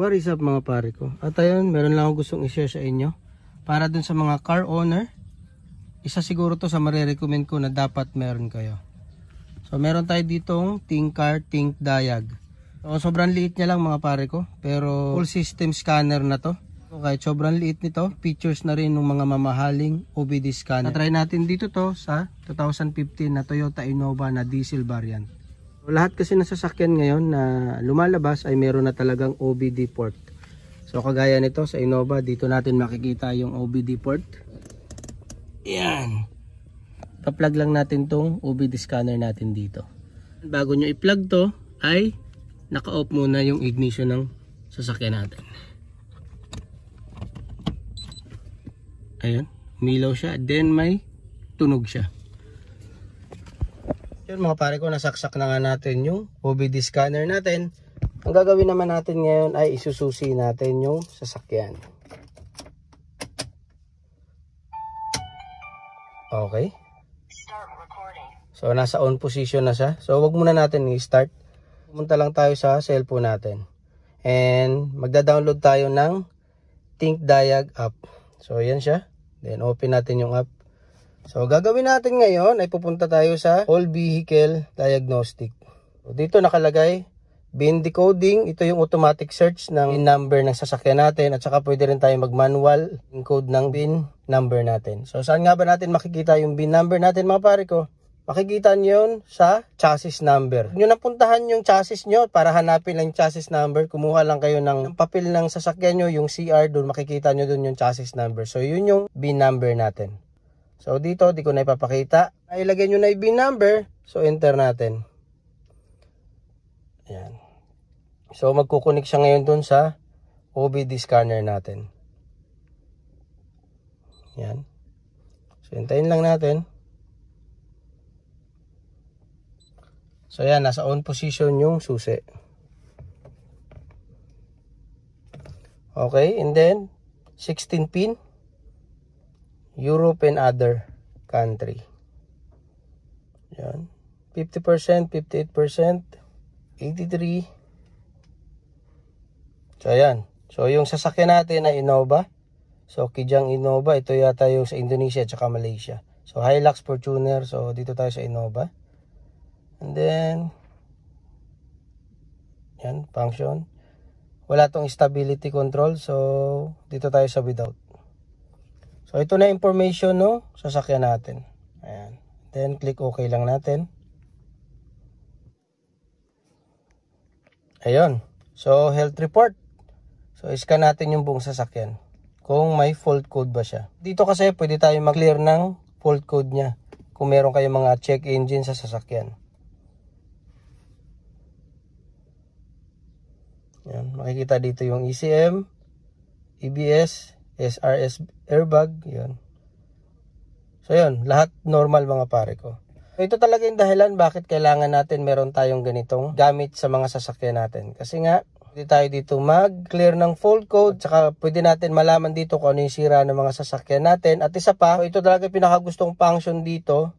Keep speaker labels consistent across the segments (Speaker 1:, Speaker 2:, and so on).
Speaker 1: What is up mga pare ko? At ayun, meron lang ako gustong i-share sa inyo. Para dun sa mga car owner, isa siguro to sa marirecommend ko na dapat meron kayo. So meron tayo ditong Think Car, Think Diag. So sobrang liit niya lang mga pare ko. Pero full system scanner na to. So, kahit sobrang liit nito, features na rin ng mga mamahaling OBD scanner. Na-try natin dito to sa 2015 na Toyota Innova na diesel variant. So, lahat kasi ng sasakyan ngayon na lumalabas ay meron na talagang OBD port. So kagaya nito sa Innova, dito natin makikita yung OBD port. Yan. Pa-plug lang natin tong OBD scanner natin dito. Bago nyo i-plug to, ay naka-off muna yung ignition ng sasakyan natin. Ayan, milaw siya. Then may tunog siya. Yun mga pare ko, nasaksak na nga natin yung OBD scanner natin. Ang gagawin naman natin ngayon ay isususi natin yung sasakyan. Okay. So nasa on position na siya. So wag muna natin i-start. Pumunta lang tayo sa cellphone natin. And magda-download tayo ng Think Diag app. So yan siya. Then open natin yung app. So gagawin natin ngayon ay pupunta tayo sa All Vehicle Diagnostic. So, dito nakalagay VIN decoding. Ito yung automatic search ng VIN number ng sasakyan natin. At saka pwede rin tayo mag-manual encode ng VIN number natin. So saan nga ba natin makikita yung VIN number natin mga pare ko? Makikita nyo yun sa chassis number. Huwag nyo napuntahan yung chassis nyo para hanapin lang yung chassis number. Kumuha lang kayo ng papel ng sasakyan nyo, yung CR, doon makikita nyo doon yung chassis number. So yun yung VIN number natin. So dito, di ko na ipapakita. Ilagay nyo na yung VIN number. So enter natin. Ayan. So magkukunik siya ngayon doon sa OBD scanner natin. Ayan. So hintayin lang natin. So yan, nasa on position yung susi. Okay, and then 16 pin. Europe and other country. Yan. 50%, 58%, 83%. So ayan. So yung sasakyan natin ay Innova. So Kijang Innova. Ito yata yung sa Indonesia at saka Malaysia. So Hilux, Fortuner. So dito tayo sa Innova. And then yan, function. Wala tong stability control. So dito tayo sa without. So ito na information no sasakyan natin. Ayan. Then click OK lang natin. Ayun. So health report. So iscan natin yung buong sasakyan. Kung may fault code ba siya. Dito kasi pwede tayo mag-clear ng fault code niya. Kung meron kayong mga check engine sa sasakyan. Yan. Makikita dito yung ECM, EBS, SRS airbag, yun. So yun, lahat normal mga pare ko. So, ito talaga yung dahilan bakit kailangan natin meron tayong ganitong gamit sa mga sasakyan natin. Kasi nga, pwede tayo dito mag-clear ng fault code, tsaka pwede natin malaman dito kung ano yung sira ng mga sasakyan natin. At isa pa, ito talaga yung pinakagustong function dito,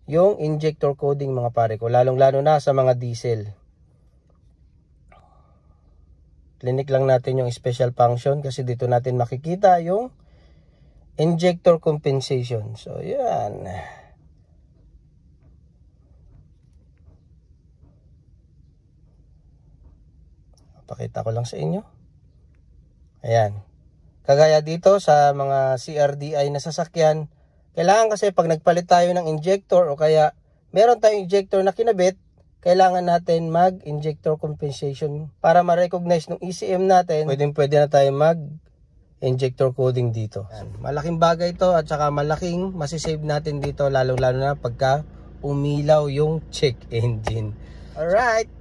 Speaker 1: yung injector coding mga pare ko, lalong-lalo na sa mga diesel. Clinic lang natin yung special function kasi dito natin makikita yung injector compensation. So, yan. Pakita ko lang sa inyo. Ayan. Kagaya dito sa mga CRDI na sasakyan, kailangan kasi pag nagpalit tayo ng injector o kaya meron tayong injector na kinabit, kailangan natin mag-injector compensation para ma-recognize ng ECM natin. Pwede na tayo mag-injector coding dito. Yan. Malaking bagay ito at saka malaking masisave natin dito lalong-lalo na pagka umilaw yung check engine. Alright!